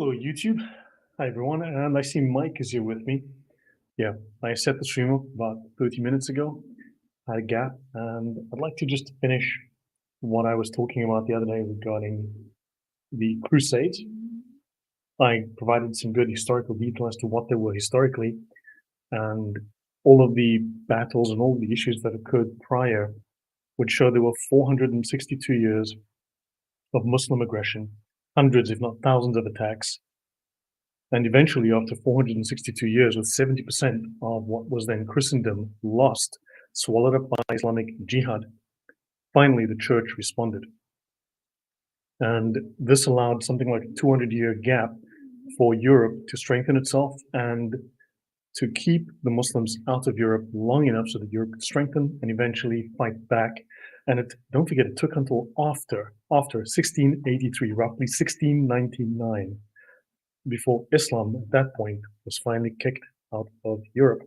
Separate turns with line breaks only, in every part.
Hello, YouTube. Hi, everyone. And I see Mike is here with me. Yeah, I set the stream up about 30 minutes ago. I had a gap, and I'd like to just finish what I was talking about the other day regarding the Crusades. I provided some good historical detail as to what they were historically, and all of the battles and all the issues that occurred prior would show there were 462 years of Muslim aggression, hundreds, if not thousands, of attacks. And eventually, after 462 years, with 70% of what was then Christendom lost, swallowed up by Islamic Jihad, finally the church responded. And this allowed something like a 200-year gap for Europe to strengthen itself and to keep the Muslims out of Europe long enough so that Europe could strengthen and eventually fight back. And don't forget, it took until after 1683, roughly 1699, before Islam at that point was finally kicked out of Europe.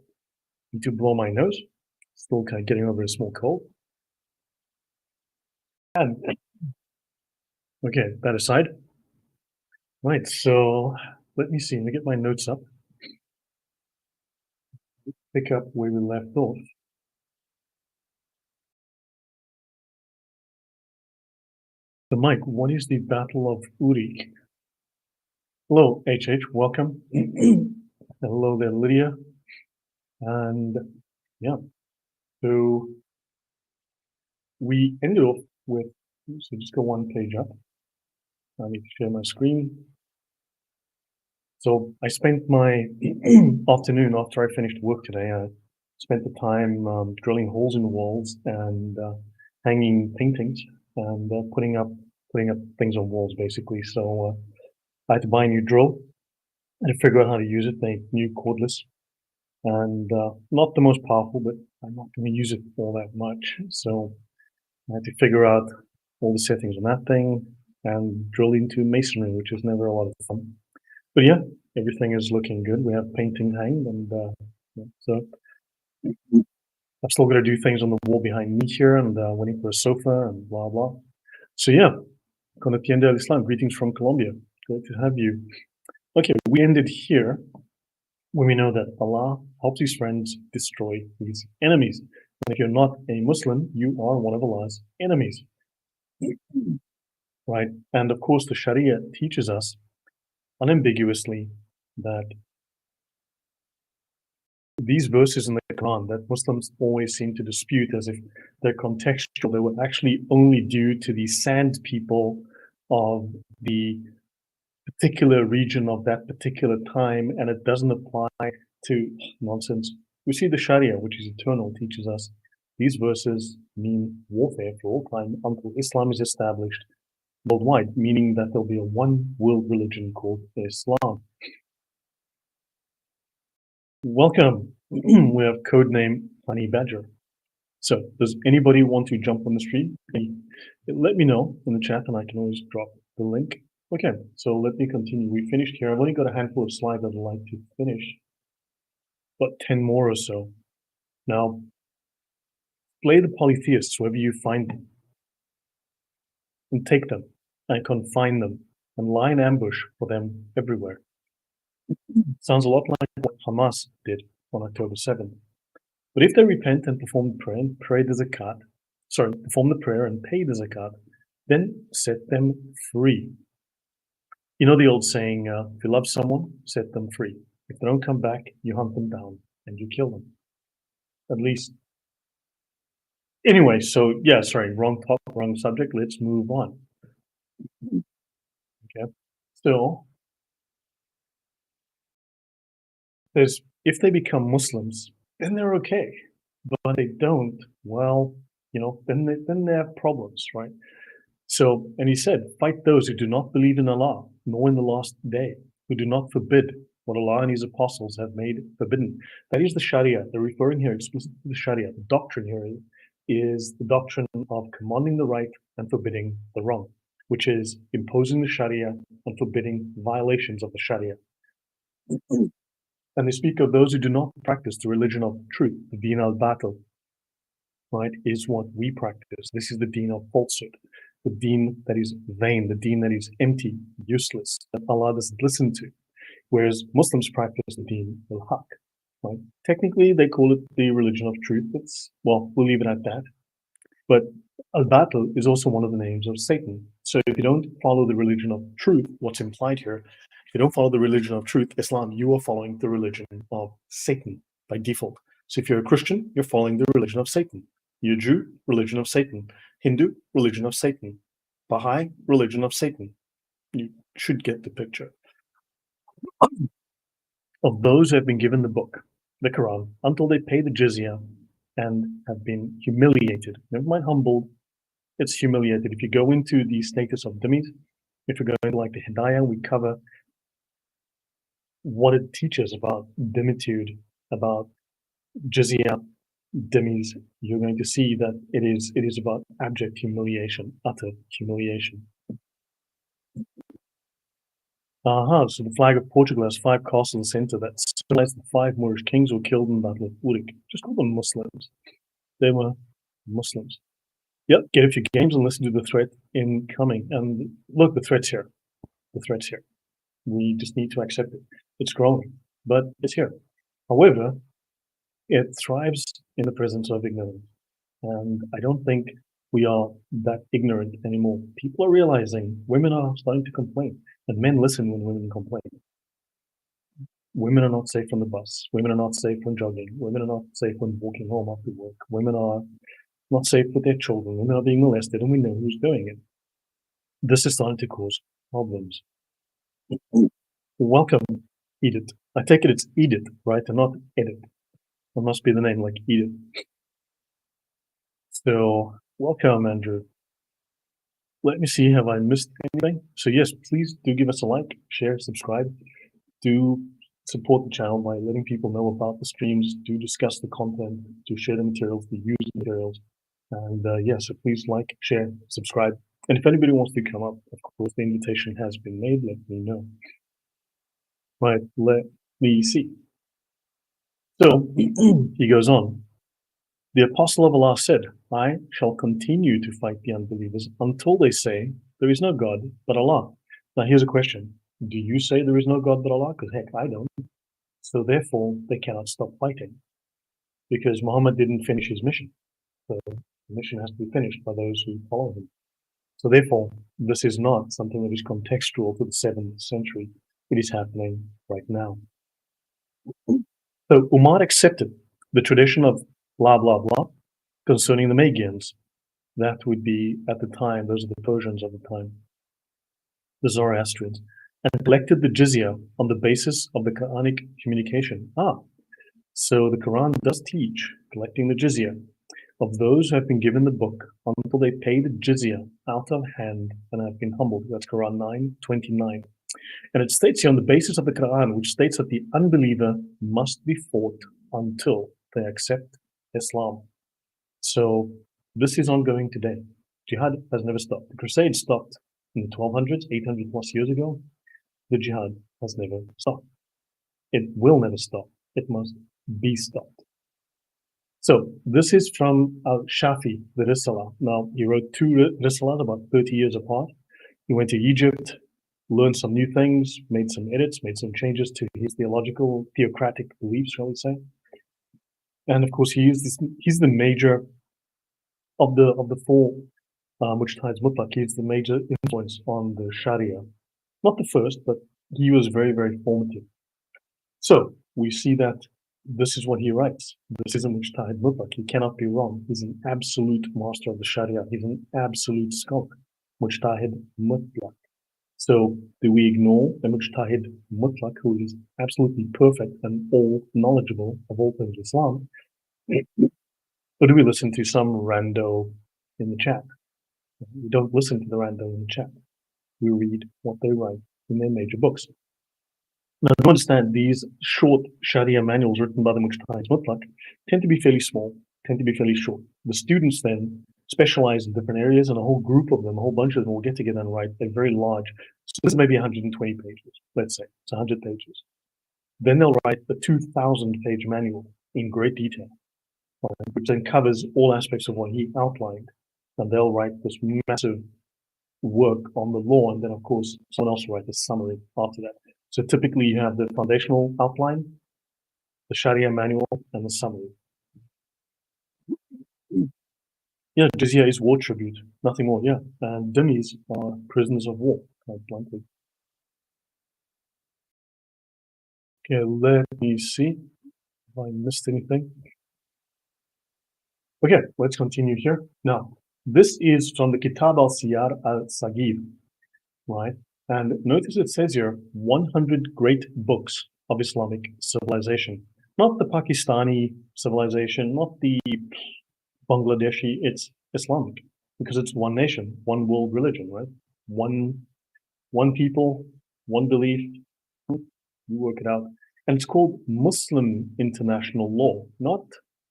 Need to blow my nose. Still kind of getting over a small cold. And okay, that aside. Right, so let me see. Let me get my notes up. Pick up where we left off. So Mike, what is the Battle of Urik? Hello, HH, welcome. Hello there, Lydia. And yeah, so we ended off with, so just go one page up. I need to share my screen. So I spent my afternoon after I finished work today. I spent the time drilling holes in the walls and hanging paintings and putting up things on walls, basically. So I had to buy a new drill and to figure out how to use it. They new cordless and not the most powerful, but I'm not going to use it all that much. So I had to figure out all the settings on that thing and drill into masonry, which is never a lot of fun. But yeah, everything is looking good. We have painting hanged, and so I've still got to do things on the wall behind me here, and waiting for a sofa and blah blah. So yeah, con el tienda del Islam. Greetings from Colombia. Great to have you. Okay, we ended here when we know that Allah helps his friends destroy his enemies. And if you're not a Muslim, you are one of Allah's enemies. Right? And of course, the Sharia teaches us unambiguously that these verses in the Quran that Muslims always seem to dispute as if they're contextual, they were actually only due to the sand people of the particular region of that particular time, and it doesn't apply to nonsense. We see the Sharia, which is eternal, teaches us these verses mean warfare for all time until Islam is established worldwide, meaning that there'll be a one world religion called Islam. Welcome. We have codename Honey Badger. So does anybody want to jump on the stream? Let me know in the chat and I can always drop the link. Okay, so let me continue. We finished here. I've only got a handful of slides I'd like to finish, but 10 more or so. Now, play the polytheists wherever you find them and take them and confine them and lie in ambush for them everywhere. Sounds a lot like what Hamas did on October 7th. But if they repent and perform the prayer and perform the prayer and pay the zakat, then set them free. You know the old saying, if you love someone, set them free. If they don't come back, you hunt them down and you kill them. At least. Anyway, so yeah, sorry, wrong topic, wrong subject. Let's move on. Okay. Still, if they become Muslims, then they're okay. But they don't, well, you know, then they have problems, right? So, and he said, fight those who do not believe in Allah, nor in the last day, who do not forbid what Allah and his apostles have made forbidden. That is the Sharia. They're referring here explicitly to the Sharia. The doctrine here is the doctrine of commanding the right and forbidding the wrong, which is imposing the Sharia and forbidding violations of the Sharia. And they speak of those who do not practice the religion of truth, the deen al-batil, right, is what we practice. This is the deen of falsehood. the deen that is vain, the deen that is empty, useless, that Allah doesn't listen to. Whereas Muslims practice the deen al-haq. Right? Technically, they call it the religion of truth. Well, we'll leave it at that. But al-batil is also one of the names of Satan. So if you don't follow the religion of truth, what's implied here, if you don't follow the religion of truth, Islam, you are following the religion of Satan by default. So if you're a Christian, you're following the religion of Satan. You're a Jew, religion of Satan. Hindu, religion of Satan. Baha'i, religion of Satan. You should get the picture. Of those who have been given the book, the Quran, until they pay the jizya and have been humiliated. Never mind humbled, it's humiliated. If you go into the status of dhimmis, if you go into like the Hidayah, we cover what it teaches about dhimmitude, about jizya, dhimmis. You're going to see that it is about abject humiliation, utter humiliation. So the flag of Portugal has 5 castles in the center that symbolize the 5 Moorish kings who were killed in the Battle of Urik. Just call them Muslims. They were Muslims. Yep, get a few games and listen to the threat incoming. And look, the threat's here. The threat's here. We just need to accept it. It's growing, but it's here. However, it thrives in the presence of ignorance. And I don't think we are that ignorant anymore. People are realizing women are starting to complain, and men listen when women complain. Women are not safe on the bus. Women are not safe when jogging. Women are not safe when walking home after work. Women are not safe with their children. Women are being molested, and we know who's doing it. This is starting to cause problems. Welcome, Edith. I take it's Edith, right, and not Edith. That must be the name, like Edith. So, welcome, Andrew. Let me see, have I missed anything? So yes, please do give us a like, share, subscribe. Do support the channel by letting people know about the streams, do discuss the content, do share the materials, do use the materials. And yeah, so please like, share, subscribe. And if anybody wants to come up, of course, the invitation has been made, let me know. Right, let me see. So he goes on. The apostle of Allah said, I shall continue to fight the unbelievers until they say there is no God but Allah. Now here's a question. Do you say there is no God but Allah? Because heck, I don't. So therefore, they cannot stop fighting. Because Muhammad didn't finish his mission. So the mission has to be finished by those who follow him. So therefore, this is not something that is contextual to the 7th century. It is happening right now. So Umar accepted the tradition of blah, blah, blah concerning the Magians. That would be, at the time, those are the Persians of the time, the Zoroastrians, and collected the jizya on the basis of the Quranic communication. So the Quran does teach collecting the jizya of those who have been given the book until they pay the jizya out of hand and have been humbled. That's Quran 9:29. And it states here on the basis of the Quran, which states that the unbeliever must be fought until they accept Islam. So this is ongoing today. Jihad has never stopped. The Crusades stopped in the 1200s, 800 plus years ago. The Jihad has never stopped. It will never stop. It must be stopped. So this is from Al-Shafi, the Risala. Now, he wrote 2 Risalas about 30 years apart. He went to Egypt, learned some new things, made some edits, made some changes to his theological, theocratic beliefs, shall we say. And of course, he's the major of the 4 mujtahids mutlaq. He's the major influence on the Sharia. Not the first, but he was very, very formative. So we see that this is what he writes. This is a mujtahid mutlaq. He cannot be wrong. He's an absolute master of the Sharia. He's an absolute scholar. Mujtahid mutlaq. So do we ignore the mujtahid mutlaq, who is absolutely perfect and all knowledgeable of all things Islam? Or do we listen to some rando in the chat? We don't listen to the rando in the chat. We read what they write in their major books. Now, to understand, these short Sharia manuals written by the Mujtahid Mutlaq tend to be fairly small, tend to be fairly short. The students then specialize in different areas, and a whole group of them, a whole bunch of them will get together and write. They're very large. So this is maybe 120 pages, let's say. It's 100 pages. Then they'll write a 2,000-page manual in great detail, which then covers all aspects of what he outlined. And they'll write this massive work on the law, and then of course someone else will write a summary after that. So typically you have the foundational outline, the Sharia manual, and the summary. Yeah, jizya is war tribute, nothing more. Yeah, and dhimmis are prisoners of war, quite bluntly. Okay, let me see if I missed anything. Okay, let's continue here. Now, this is from the Kitab al-Siyar al-Sagir, right? And notice it says here 100 great books of Islamic civilization. Not the Pakistani civilization, not the Bangladeshi, it's Islamic, because it's one nation, one world religion, right? One people, one belief. You work it out. And it's called Muslim international law, not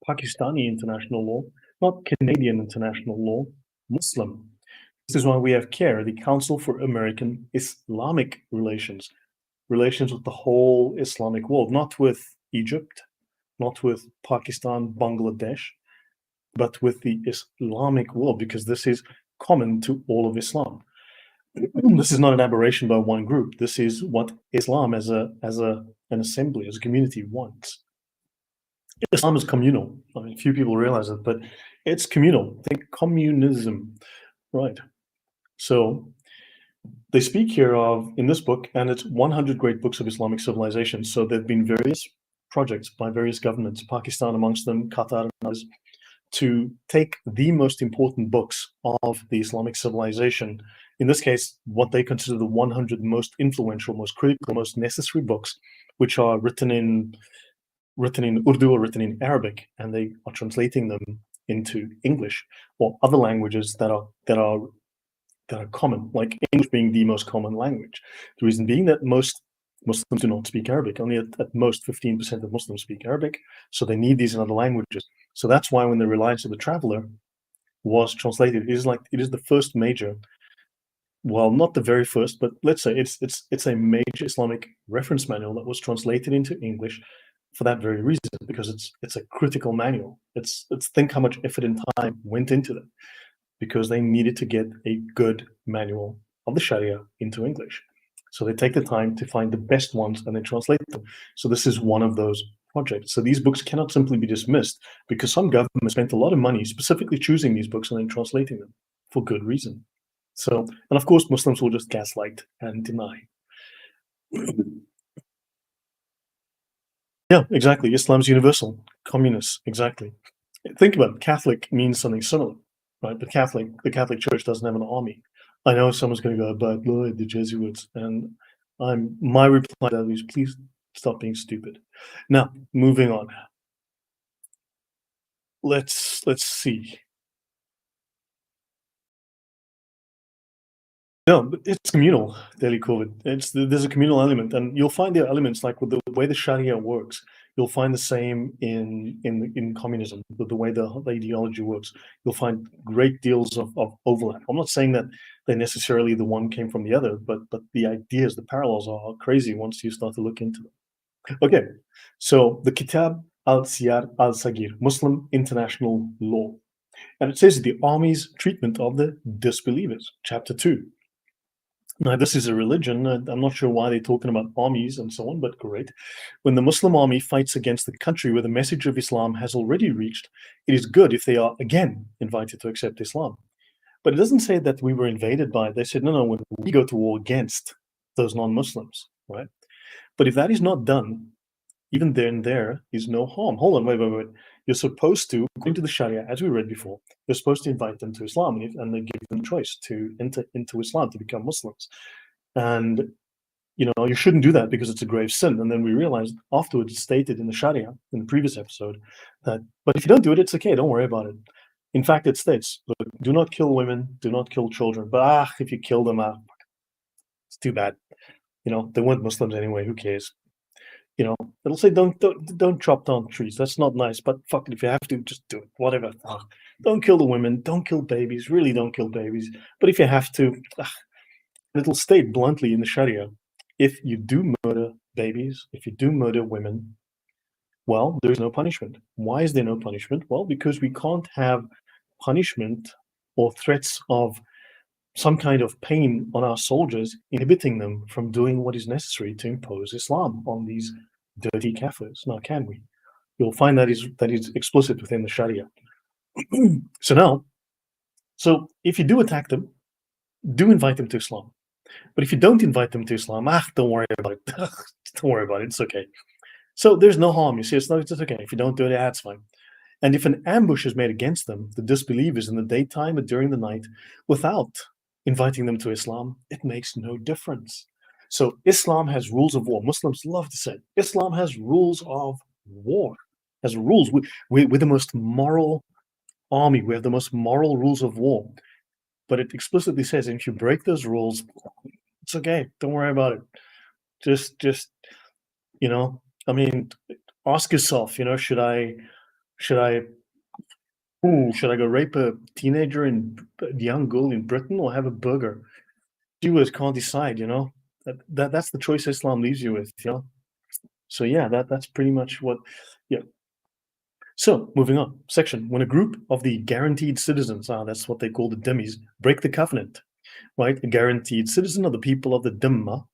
Pakistani international law, not Canadian international law, Muslim. This is why we have CARE, the Council for American Islamic Relations, relations with the whole Islamic world, not with Egypt, not with Pakistan, Bangladesh, but with the Islamic world, because this is common to all of Islam. This is not an aberration by one group. This is what Islam as an assembly, as a community wants. Islam is communal. I mean, few people realize it, but it's communal. Think communism, right? So they speak here of, in this book, and it's 100 great books of Islamic civilization. So there have been various projects by various governments, Pakistan amongst them, Qatar and others, to take the most important books of the Islamic civilization, in this case, what they consider the 100 most influential, most critical, most necessary books, which are written in Urdu or written in Arabic, and they are translating them into English or other languages that are common, like English being the most common language. The reason being that most Muslims do not speak Arabic. Only at most 15% of Muslims speak Arabic, so they need these in other languages. So that's why when the Reliance of the Traveler was translated, it is the first major, well, not the very first, but let's say it's a major Islamic reference manual that was translated into English for that very reason, because it's a critical manual. It's think how much effort and time went into that, because they needed to get a good manual of the Sharia into English. So they take the time to find the best ones and they translate them. So this is one of those projects. So these books cannot simply be dismissed, because some government spent a lot of money specifically choosing these books and then translating them for good reason. So, and of course, Muslims will just gaslight and deny. Yeah, exactly. Islam's universal. Communists, exactly. Think about it. Catholic means something similar, right? The Catholic Church doesn't have an army. I know someone's going to go, but Lord, the Jesuits, and my reply to that is, please stop being stupid. Now, moving on. Let's see. No, but it's communal, daily COVID. There's a communal element, and you'll find there are elements like with the way the Sharia works. You'll find the same in communism, the way the ideology works. You'll find great deals of overlap. I'm not saying that they necessarily the one came from the other, but the ideas, the parallels are crazy once you start to look into them. Okay, so the Kitab al-Siyar al-Sagir, Muslim International Law, and it says the army's treatment of the disbelievers, chapter 2. Now, this is a religion. I'm not sure why they're talking about armies and so on, but great. When the Muslim army fights against the country where the message of Islam has already reached, it is good if they are again invited to accept Islam. But it doesn't say that we were invaded by it. They said, no, when we go to war against those non-Muslims, right? But if that is not done, even then there is no harm. Hold on, wait. You're supposed to, according to the Sharia, as we read before, you're supposed to invite them to Islam, and they give them the choice to enter into Islam, to become Muslims. And, you shouldn't do that because it's a grave sin. And then we realized afterwards, stated in the Sharia, in the previous episode, that, but if you don't do it, it's okay, don't worry about it. In fact, it states, look, do not kill women, do not kill children, but if you kill them, it's too bad. They weren't Muslims anyway, who cares? It'll say don't chop down trees. That's not nice, but fuck it, if you have to, just do it. Whatever. Don't kill the women. Don't kill babies. Really, don't kill babies. But if you have to, it'll state bluntly in the Sharia, if you do murder babies, if you do murder women, well, there's no punishment. Why is there no punishment? Well, because we can't have punishment or threats of some kind of pain on our soldiers, inhibiting them from doing what is necessary to impose Islam on these dirty Kafirs. Now, can we? You'll find that is explicit within the Sharia. So if you do attack them, do invite them to Islam. But if you don't invite them to Islam, don't worry about it. Don't worry about it. It's okay. So there's no harm. You see, it's okay. If you don't do it, that's fine. And if an ambush is made against them, the disbelievers, in the daytime or during the night, without inviting them to Islam, it makes no difference. So Islam has rules of war. Muslims love to say Islam has rules of war. Has rules. We're the most moral army. We have the most moral rules of war. But it explicitly says if you break those rules, it's okay. Don't worry about it. Just I mean, ask yourself. Should I should I go rape a teenager and a young girl in Britain or have a burger? Viewers can't decide. That's the choice Islam leaves you with. So yeah, that's pretty much what. Yeah. So moving on, section when a group of the guaranteed citizens, that's what they call the dhimmis, break the covenant, right? A guaranteed citizen of the people of the dhimma.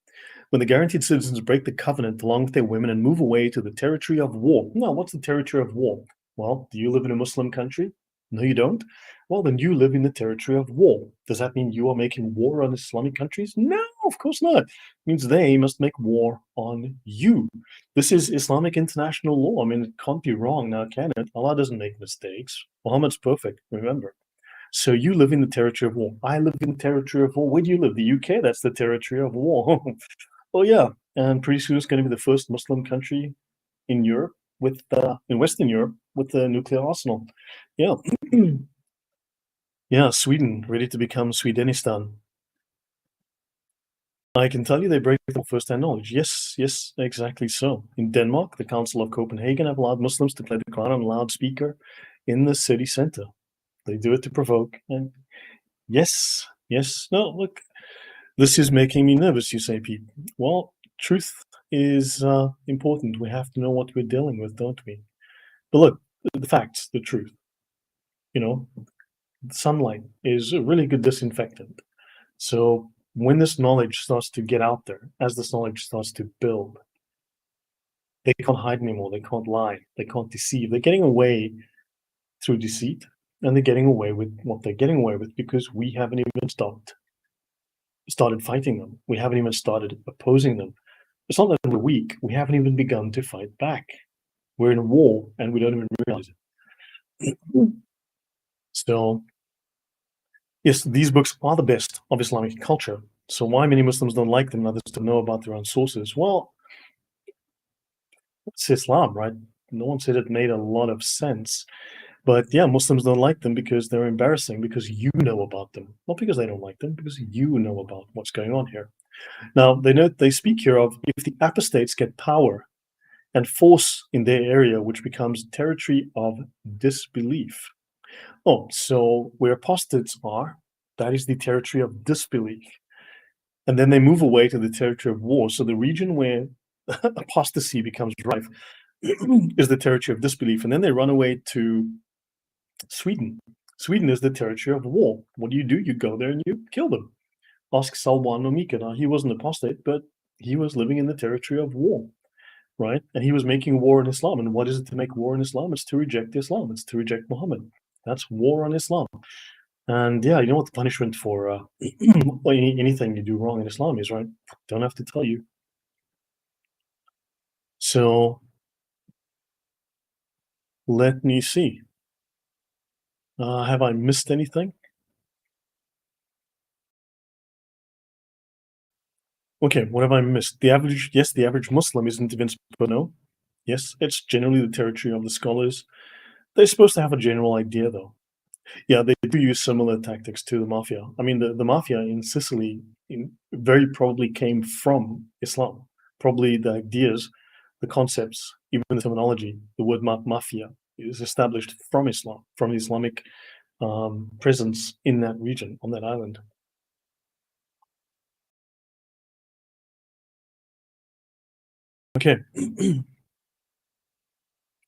When the guaranteed citizens break the covenant along with their women and move away to the territory of war. Now, what's the territory of war? Well, do you live in a Muslim country? No, you don't. Well, then you live in the territory of war. Does that mean you are making war on Islamic countries? No, of course not. It means they must make war on you. This is Islamic international law. I mean, it can't be wrong now, can it? Allah doesn't make mistakes. Muhammad's perfect, remember. So you live in the territory of war. I live in the territory of war. Where do you live? The UK? That's the territory of war. Oh yeah, and pretty soon it's going to be the first Muslim country in Europe in Western Europe with a nuclear arsenal. Yeah, yeah, Sweden ready to become Swedenistan. I can tell you they break the first-hand knowledge. Yes, exactly so. In Denmark, the Council of Copenhagen have allowed Muslims to play the Quran on a loudspeaker in the city center. They do it to provoke. And yes. No, look, this is making me nervous, you say, Pete. Well, truth is important. We have to know what we're dealing with, don't we? But look, the facts, the truth. Sunlight is a really good disinfectant. So when this knowledge starts to get out there, as this knowledge starts to build, they can't hide anymore. They can't lie. They can't deceive. They're getting away through deceit, and they're getting away with what they're getting away with because we haven't even started fighting them. We haven't even started opposing them. It's not that we're weak. We haven't even begun to fight back. We're in a war and we don't even realize it. So, yes, these books are the best of Islamic culture. So why many Muslims don't like them and others don't know about their own sources? Well, it's Islam, right? No one said it made a lot of sense. But yeah, Muslims don't like them because they're embarrassing, because you know about them. Not because they don't like them, because you know about what's going on here. Now, they speak here of if the apostates get power and force in their area, which becomes territory of disbelief. Oh, so where apostates are, that is the territory of disbelief. And then they move away to the territory of war. So the region where apostasy becomes rife is the territory of disbelief. And then they run away to Sweden. Sweden is the territory of war. What do? You go there and you kill them. Ask Salwan Nomika. Now, he wasn't apostate, but he was living in the territory of war, right? And he was making war on Islam. And what is it to make war on Islam? It's to reject Islam. It's to reject Muhammad. That's war on Islam. And yeah, you know what the punishment for anything you do wrong in Islam is, right? Don't have to tell you. So let me see. Have I missed anything? Okay, what have I missed? The average Muslim isn't even supposed to know. Yes, it's generally the territory of the scholars. They're supposed to have a general idea, though. Yeah, they do use similar tactics to the mafia. I mean, the mafia in Sicily very probably came from Islam. Probably the ideas, the concepts, even the terminology, the word mafia is established from Islam, from the Islamic presence in that region, on that island. Okay.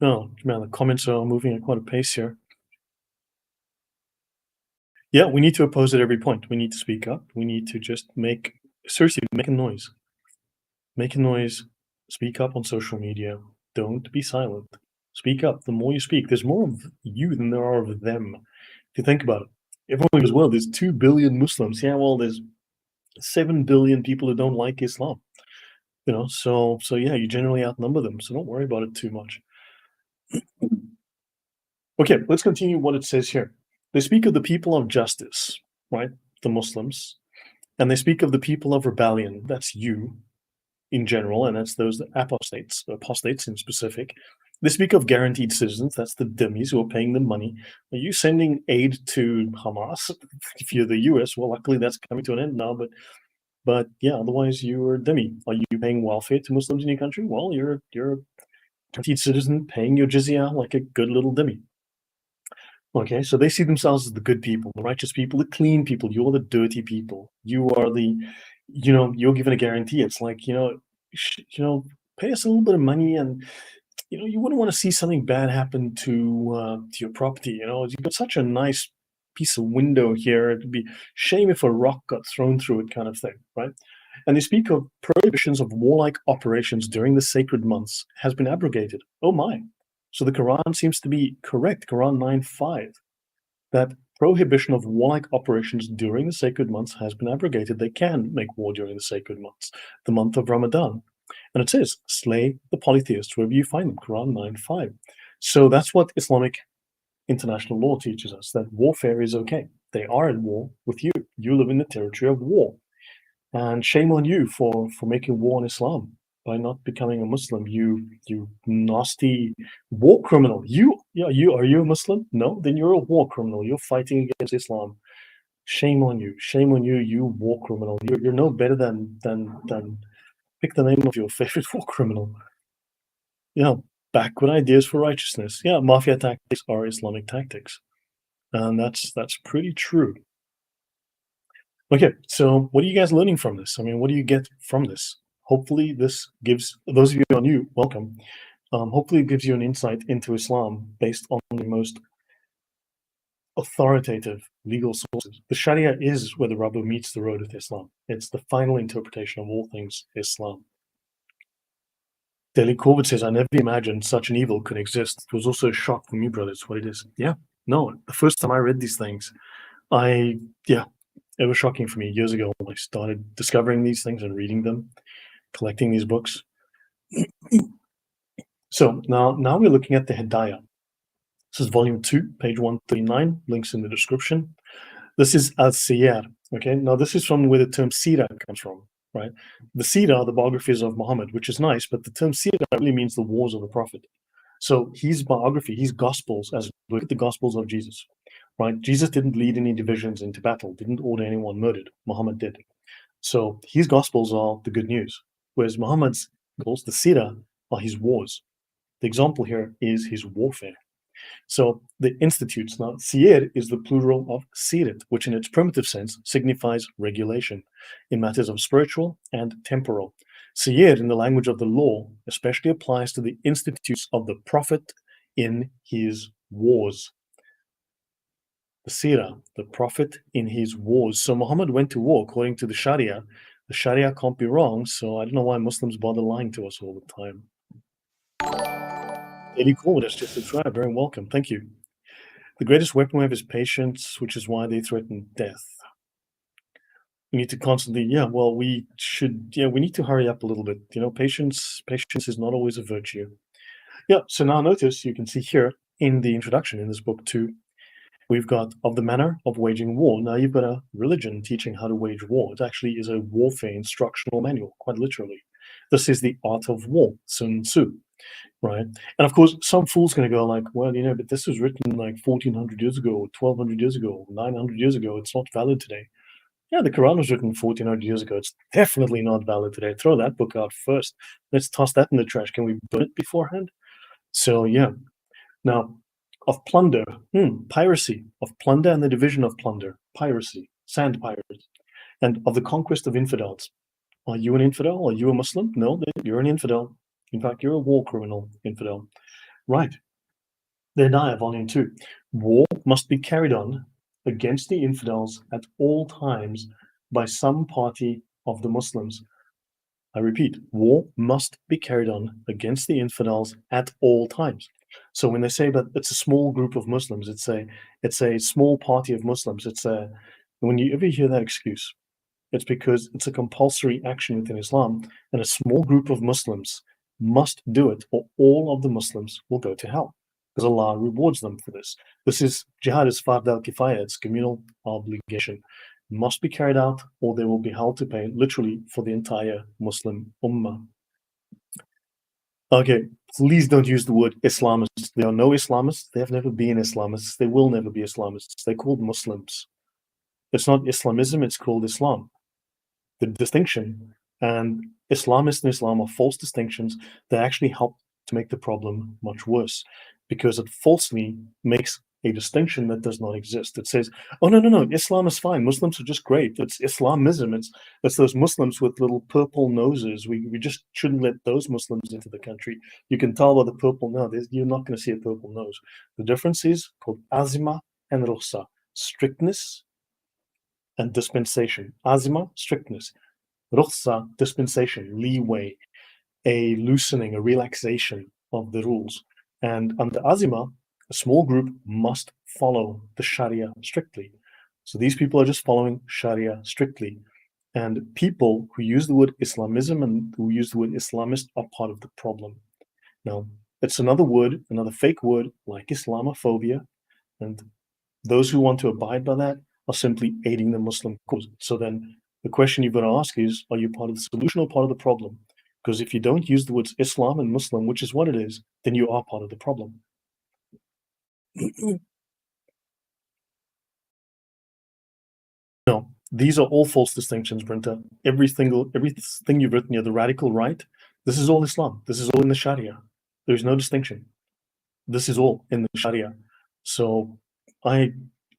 Oh, man, the comments are moving at quite a pace here. Yeah, we need to oppose at every point. We need to speak up. We need to just seriously, make a noise. Make a noise. Speak up on social media. Don't be silent. Speak up. The more you speak, there's more of you than there are of them. If you think about it, everyone goes, well, there's 2 billion Muslims. Yeah, well, there's 7 billion people who don't like Islam. So yeah, you generally outnumber them. So don't worry about it too much. Okay, let's continue what it says here. They speak of the people of justice, right? The Muslims. And they speak of the people of rebellion. That's you in general, and that's those apostates in specific. They speak of guaranteed citizens. That's the dhimmis who are paying them money. Are you sending aid to Hamas? If you're the US, well, luckily that's coming to an end now. But yeah, otherwise you are dhimmi. Are you paying welfare to Muslims in your country? Well, you're a guaranteed citizen paying your jizya like a good little dhimmi. Okay, so they see themselves as the good people, the righteous people, the clean people. You're the dirty people. You are you're given a guarantee. It's like, pay us a little bit of money, and you wouldn't want to see something bad happen to your property. You've got such a nice piece of window here. It'd be shame if a rock got thrown through it, kind of thing, right? And they speak of prohibitions of warlike operations during the sacred months has been abrogated. Oh my. So the Quran seems to be correct, Quran 9:5, that prohibition of warlike operations during the sacred months has been abrogated. They can make war during the sacred months, the month of Ramadan. And it says, slay the polytheists wherever you find them, Quran 9:5. So that's what Islamic international law teaches us, that warfare is okay. They are at war with you. You live in the territory of war. And shame on you for making war on Islam by not becoming a Muslim. You nasty war criminal. Are you a Muslim? No, then you're a war criminal. You're fighting against Islam. Shame on you. Shame on you, you war criminal. You're no better than pick the name of your favorite war criminal. Yeah, backward ideas for righteousness. Yeah, mafia tactics are Islamic tactics. And that's pretty true. Okay, so what are you guys learning from this? I mean, what do you get from this? Hopefully this gives, those of you on you, welcome. Hopefully it gives you an insight into Islam based on the most authoritative legal sources. The Sharia is where the rubber meets the road with Islam. It's the final interpretation of all things Islam. Daily Corbett says, I never imagined such an evil could exist. It was also a shock for me, brothers, what it is. Yeah, no, the first time I read these things, it was shocking for me years ago when I started discovering these things and reading them, collecting these books. So now we're looking at the Hidayah. This is volume 2, page 139, links in the description. This is Siyar. Okay, now this is from where the term Sira comes from, right? The Sira are the biographies of Muhammad, which is nice, but the term Sira really means the wars of the Prophet. So his biography, his Gospels, as we look at the Gospels of Jesus, right? Jesus didn't lead any divisions into battle, didn't order anyone murdered. Muhammad did. So his Gospels are the good news, whereas Muhammad's Gospels, the Sira, are his wars. The example here is his warfare. So the institutes, now Siyar is the plural of Sirat, which in its primitive sense signifies regulation in matters of spiritual and temporal. Siyar in the language of the law especially applies to the institutes of the Prophet in his wars. The Sirah, the Prophet in his wars. So Muhammad went to war according to the Sharia. The Sharia can't be wrong, so I don't know why Muslims bother lying to us all the time. Eddie Corbett has just subscribed. Very welcome. Thank you. The greatest weapon we have is patience, which is why they threaten death. We need to constantly, we need to hurry up a little bit. Patience is not always a virtue. Yeah, so now notice, you can see here in the introduction in this book too, we've got of the manner of waging war. Now you've got a religion teaching how to wage war. It actually is a warfare instructional manual, quite literally. This is the art of war, Sun Tzu. Right. And of course, some fool's going to go like, well, but this was written like 1400 years ago, 1200 years ago, 900 years ago. It's not valid today. Yeah, the Quran was written 1400 years ago. It's definitely not valid today. Throw that book out first. Let's toss that in the trash. Can we burn it beforehand? So, yeah. Now, of plunder, piracy, of plunder and the division of plunder, piracy, sand pirates, and of the conquest of infidels. Are you an infidel? Are you a Muslim? No, you're an infidel. In fact, you're a war criminal, infidel. Right. The Hidayah, volume 2. War must be carried on against the infidels at all times by some party of the Muslims. I repeat, war must be carried on against the infidels at all times. So when they say that it's a small group of Muslims, it's a small party of Muslims. When you ever hear that excuse, it's because it's a compulsory action within Islam, and a small group of Muslims must do it, or all of the Muslims will go to hell, because Allah rewards them for this. Jihad is fard al-kifaya, it's communal obligation. It must be carried out, or they will be held to pay, literally, for the entire Muslim ummah. Okay, please don't use the word Islamists. There are no Islamists. They have never been Islamists. They will never be Islamists. They're called Muslims. It's not Islamism, it's called Islam. The distinction, and Islamist and Islam are false distinctions that actually help to make the problem much worse, because it falsely makes a distinction that does not exist. It says, oh, no, Islam is fine, Muslims are just great, it's Islamism, it's those Muslims with little purple noses, we just shouldn't let those Muslims into the country. You can tell by the purple nose, you're not going to see a purple nose. The difference is called azima and rukhsa, strictness and dispensation. Azima, strictness. Rukhsa, dispensation, leeway, a loosening, a relaxation of the rules. And under Azima, a small group must follow the Sharia strictly. So these people are just following Sharia strictly. And people who use the word Islamism and who use the word Islamist are part of the problem. Now, it's another word, another fake word like Islamophobia. And those who want to abide by that are simply aiding the Muslim cause. So then the question you've got to ask is, are you part of the solution or part of the problem? Because if you don't use the words Islam and Muslim, which is what it is, then you are part of the problem. No, these are all false distinctions, Brinta. Everything you've written here, the radical right, this is all Islam. This is all in the Sharia. There's no distinction. This is all in the Sharia. So either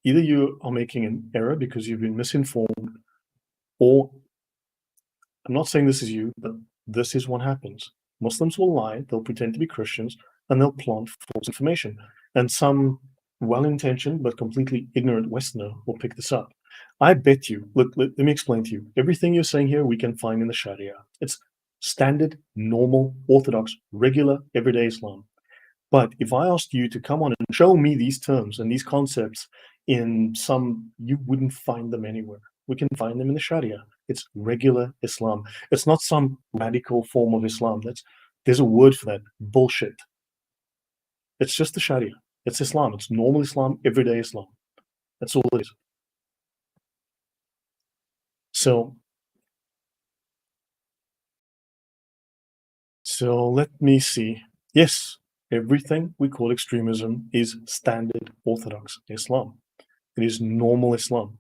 you are making an error because you've been misinformed, or I'm not saying this is you, but this is what happens. Muslims will lie, they'll pretend to be Christians, and they'll plant false information. And some well-intentioned but completely ignorant Westerner will pick this up. I bet you, let me explain to you, everything you're saying here we can find in the Sharia. It's standard, normal, orthodox, regular, everyday Islam. But if I asked you to come on and show me these terms and these concepts in you wouldn't find them anywhere. We can find them in the Sharia. It's regular Islam. It's not some radical form of Islam. There's a word for that. Bullshit. It's just the Sharia. It's Islam. It's normal Islam, everyday Islam. That's all it is. So let me see. Yes, everything we call extremism is standard Orthodox Islam. It is normal Islam.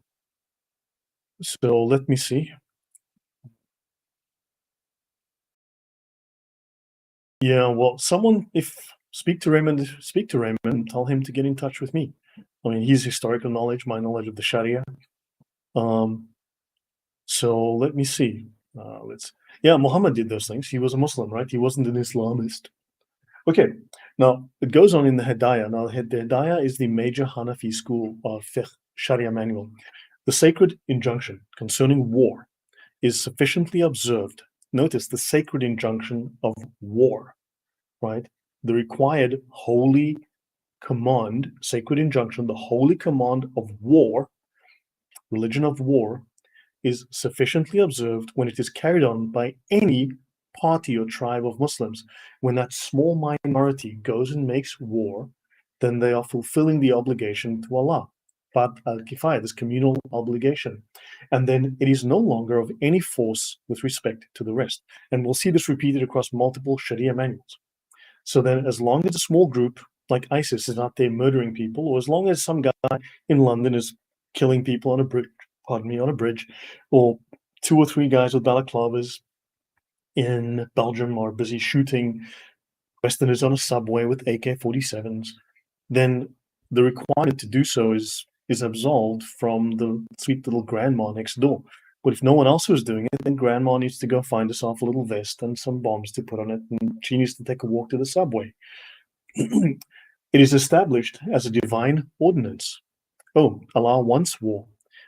So let me see. Yeah, well, speak to Raymond, tell him to get in touch with me. I mean, his historical knowledge, my knowledge of the Sharia. So let me see. Muhammad did those things. He was a Muslim, right? He wasn't an Islamist. Okay, now it goes on in the Hidayah. Now, the Hidayah is the major Hanafi school of fiqh, Sharia manual. The sacred injunction concerning war is sufficiently observed. Notice the sacred injunction of war, right? The required holy command, sacred injunction, the holy command of war, religion of war, is sufficiently observed when it is carried on by any party or tribe of Muslims. When that small minority goes and makes war, then they are fulfilling the obligation to Allah. Fard al-kifaya, this communal obligation. And then it is no longer of any force with respect to the rest. And we'll see this repeated across multiple Sharia manuals. So then as long as a small group like ISIS is out there murdering people, or as long as some guy in London is killing people on a bridge, or 2 or 3 guys with balaclavas in Belgium are busy shooting Westerners on a subway with AK-47s, then the requirement to do so is absolved from the sweet little grandma next door. But if no one else was doing it, then grandma needs to go find herself a little vest and some bombs to put on it, and she needs to take a walk to the subway. It is established as a divine ordinance Oh, Allah wants war.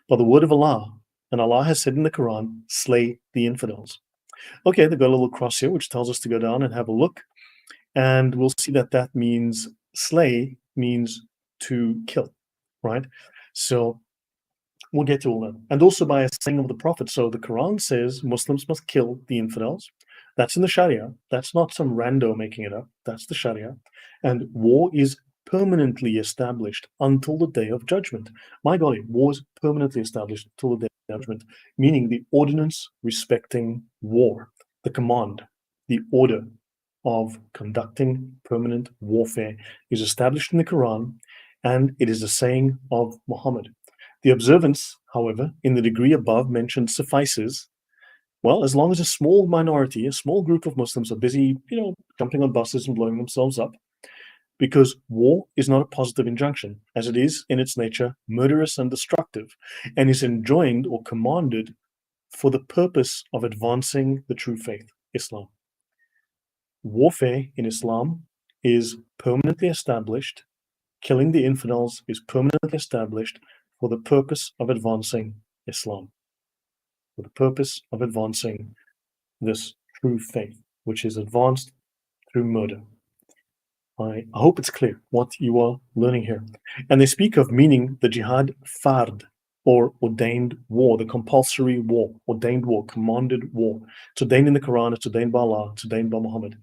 By the word of Allah, and Allah has said in the Quran, slay the infidels. Okay, they've got a little cross here, which tells us to go down and have a look. And we'll see that that means slay means to kill, right? So we'll get to all that. And also by a saying of the Prophet. So the Quran says Muslims must kill the infidels. That's in the Sharia. That's not some rando making it up. That's the Sharia. And war is permanently established until the day of judgment. My golly, war is permanently established until the day of judgment, meaning the ordinance respecting war, the command, the order of conducting permanent warfare is established in the Quran, and it is a saying of Muhammad. The observance, however, in the degree above mentioned suffices, well, as long as a small minority, a small group of Muslims are busy, jumping on buses and blowing themselves up, because war is not a positive injunction, as it is in its nature murderous and destructive, and is enjoined or commanded for the purpose of advancing the true faith, Islam. Warfare in Islam is permanently established. Killing the infidels is permanently established for the purpose of advancing Islam, for the purpose of advancing this true faith, which is advanced through murder. I hope it's clear what you are learning here. And they speak of meaning the jihad fard, or ordained war, the compulsory war, ordained war, commanded war. It's ordained in the Quran, it's ordained by Allah, it's ordained by Muhammad.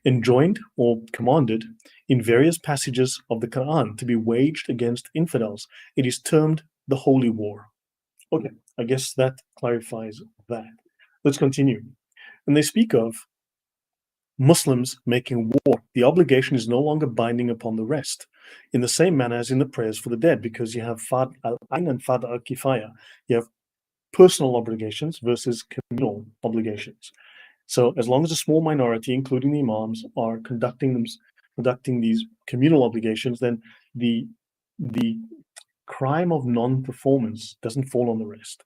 Enjoined or commanded in various passages of the Quran to be waged against infidels. It is termed the Holy War. Okay, I guess that clarifies that. Let's continue. And they speak of Muslims making war. The obligation is no longer binding upon the rest, in the same manner as in the prayers for the dead, because you have Fard al-Ain and Fard al-Kifaya. You have personal obligations versus communal obligations. So as long as a small minority, including the imams, are conducting these communal obligations, then the crime of non-performance doesn't fall on the rest.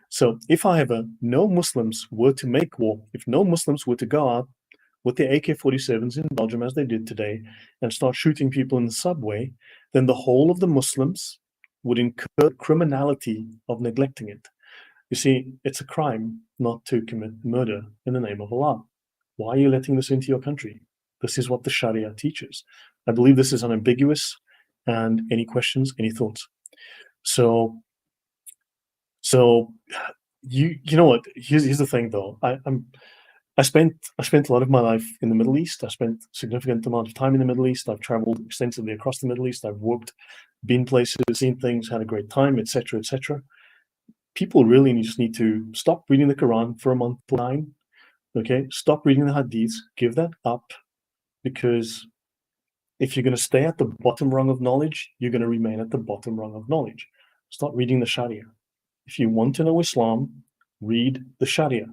So if, however, no Muslims were to make war, if no Muslims were to go out with their AK-47s in Belgium, as they did today, and start shooting people in the subway, then the whole of the Muslims would incur criminality of neglecting it. You see, it's a crime not to commit murder in the name of Allah. Why are you letting this into your country? This is what the Sharia teaches. I believe this is unambiguous. And any questions, any thoughts? So you know what? Here's the thing, though. I spent a lot of my life in the Middle East. I spent a significant amount of time in the Middle East. I've traveled extensively across the Middle East. I've worked, been places, seen things, had a great time, etc., etc. People really just need to stop reading the Quran for a month or nine. Okay, stop reading the Hadiths. Give that up, because if you're going to stay at the bottom rung of knowledge, you're going to remain at the bottom rung of knowledge. Start reading the Sharia. If you want to know Islam, read the Sharia.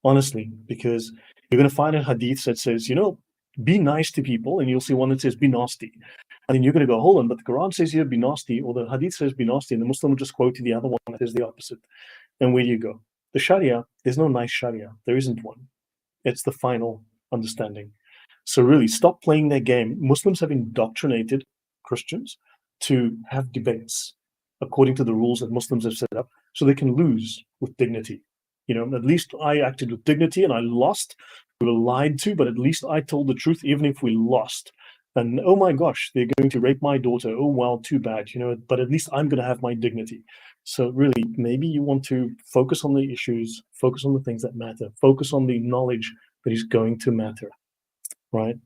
Honestly, because you're going to find a hadith that says, be nice to people, and you'll see one that says, be nasty. And then you're going to go, hold on, but the Quran says here, be nasty, or the hadith says, be nasty, and the Muslim will just quote you the other one that says the opposite. And where do you go? The Sharia, there's no nice Sharia. There isn't one. It's the final understanding. So really, stop playing their game. Muslims have indoctrinated Christians to have debates according to the rules that Muslims have set up, so they can lose with dignity. At least I acted with dignity and I lost. We were lied to, but at least I told the truth, even if we lost. And oh my gosh, they're going to rape my daughter. Oh, well, too bad, but at least I'm going to have my dignity. So really, maybe you want to focus on the issues, focus on the things that matter, focus on the knowledge that is going to matter, right?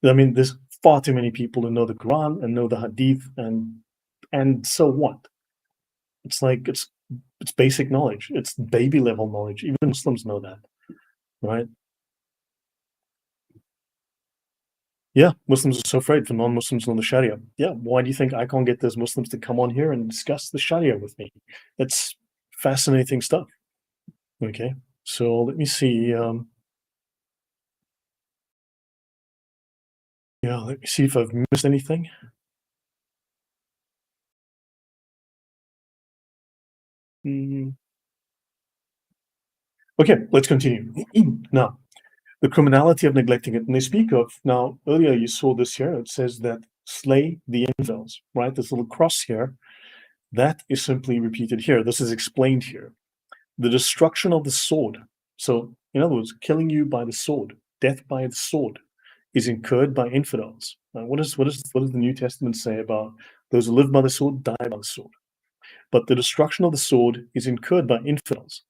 I mean, there's far too many people who know the Quran and know the Hadith, and so what? It's like, it's basic knowledge. It's baby level knowledge. Even Muslims know that, right? Yeah, Muslims are so afraid for non-Muslims on the Sharia. Yeah, why do you think I can't get those Muslims to come on here and discuss the Sharia with me? It's fascinating stuff. Okay, so let me see. Yeah, let me see if I've missed anything. Okay, let's continue. Now, the criminality of neglecting it. And they speak of, now, earlier you saw this here, it says that slay the infidels, right? This little cross here, that is simply repeated here. This is explained here. The destruction of the sword. So, in other words, killing you by the sword, death by the sword, is incurred by infidels. Now, what does the New Testament say about those who live by the sword, die by the sword? But the destruction of the sword is incurred by infidels,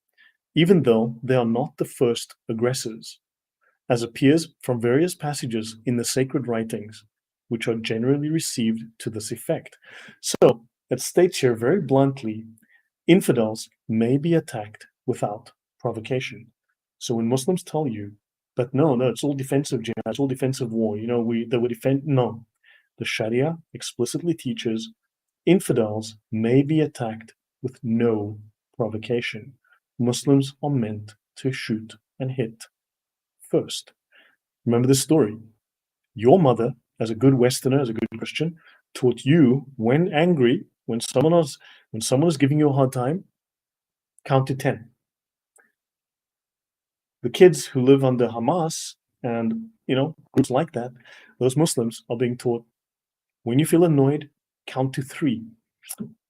even though they are not the first aggressors, as appears from various passages in the sacred writings, which are generally received to this effect. So it states here very bluntly, infidels may be attacked without provocation. So when Muslims tell you, but no, it's all defensive jihad, it's all defensive war, they would defend, no. The Sharia explicitly teaches infidels may be attacked with no provocation. Muslims are meant to shoot and hit first. Remember this story. Your mother, as a good Westerner, as a good Christian, taught you when angry, when someone is giving you a hard time, count to 10. The kids who live under Hamas and groups like that, those Muslims are being taught when you feel annoyed, count to 3.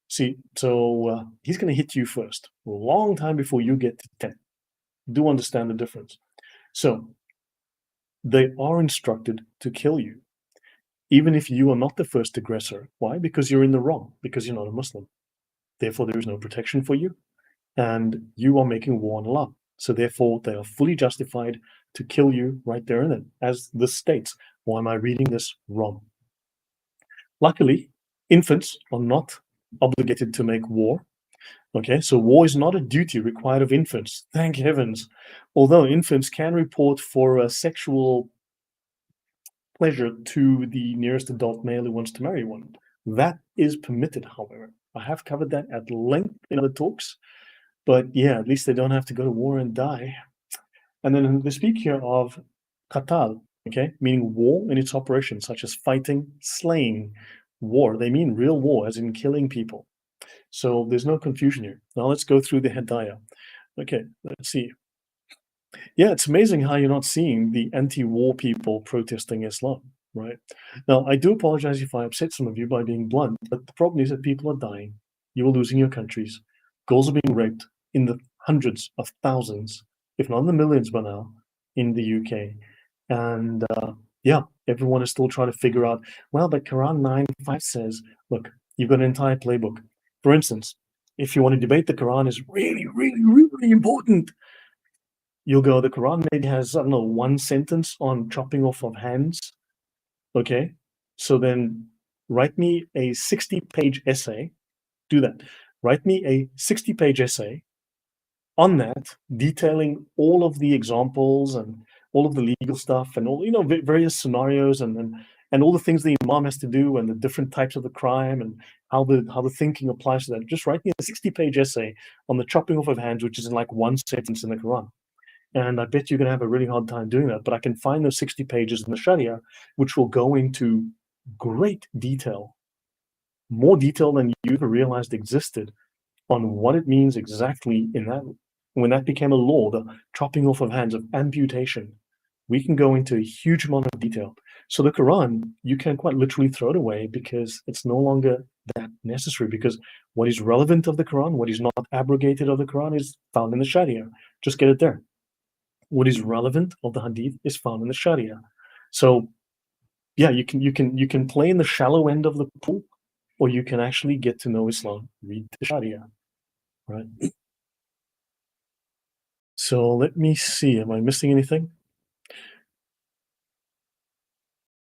See, so he's going to hit you first, a long time before you get to 10. Do understand the difference. So they are instructed to kill you, even if you are not the first aggressor. Why? Because you're in the wrong, because you're not a Muslim. Therefore, there is no protection for you, and you are making war on Allah. So therefore, they are fully justified to kill you right there and then, as this states. Why am I reading this wrong? Luckily, infants are not obligated to make war. Okay, so war is not a duty required of infants, thank heavens. Although infants can report for a sexual pleasure to the nearest adult male who wants to marry one. That is permitted, however. I have covered that at length in other talks, but yeah, at least they don't have to go to war and die. And then they speak here of qatal, okay, meaning war in its operations, such as fighting, slaying, war. They mean real war, as in killing people. So there's no confusion here. Now let's go through the Hidayah. Okay, let's see. Yeah, it's amazing how you're not seeing the anti-war people protesting Islam, right? Now, I do apologize if I upset some of you by being blunt, but the problem is that people are dying. You are losing your countries. Girls are being raped in the hundreds of thousands, if not in the millions by now, in the UK. And yeah, everyone is still trying to figure out, well, but Quran 9:5 says, look, you've got an entire playbook. For instance, if you want to debate the Quran is really, really, really important, you'll go, the Quran maybe has, I don't know, one sentence on chopping off of hands. Okay, so then write me a 60-page essay. Do that. Write me a 60-page essay on that, detailing all of the examples and all of the legal stuff and all, various scenarios and all the things the imam has to do and the different types of the crime and how the thinking applies to that. Just write me a 60-page essay on the chopping off of hands, which is in like one sentence in the Quran. And I bet you're going to have a really hard time doing that. But I can find those 60 pages in the Sharia, which will go into great detail, more detail than you ever realized existed, on what it means exactly in that. When that became a law, the chopping off of hands, of amputation, we can go into a huge amount of detail. So the Quran, you can quite literally throw it away because it's no longer that necessary, because what is relevant of the Quran, what is not abrogated of the Quran, is found in the Sharia. Just get it there. What is relevant of the Hadith is found in the Sharia. So yeah, you can play in the shallow end of the pool, or you can actually get to know Islam, read the Sharia, right? So let me see, am I missing anything?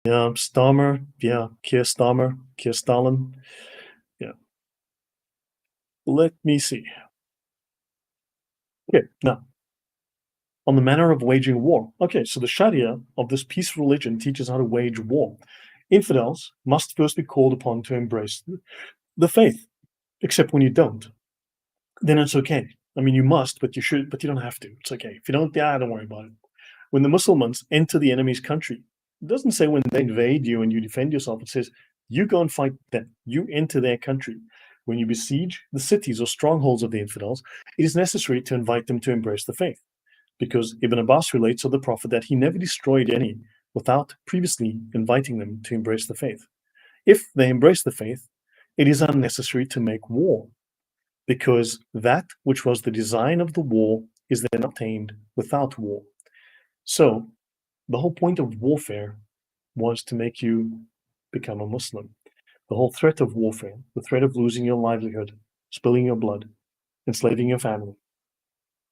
Yeah, Starmer, yeah, Keir Starmer, Keir Stalin, yeah. Let me see. Okay, now, on the manner of waging war. Okay, so the Sharia of this peaceful religion teaches how to wage war. Infidels must first be called upon to embrace the faith, except when you don't. Then it's okay. I mean, you must, but you should, but you don't have to. It's okay. If you don't, yeah, don't worry about it. When the Muslims enter the enemy's country, it doesn't say when they invade you and you defend yourself. It says you go and fight them. You enter their country. When you besiege the cities or strongholds of the infidels, it is necessary to invite them to embrace the faith. Because Ibn Abbas relates of the Prophet that he never destroyed any without previously inviting them to embrace the faith. If they embrace the faith, it is unnecessary to make war, because that which was the design of the war is then obtained without war. So the whole point of warfare was to make you become a Muslim. The whole threat of warfare, the threat of losing your livelihood, spilling your blood, enslaving your family,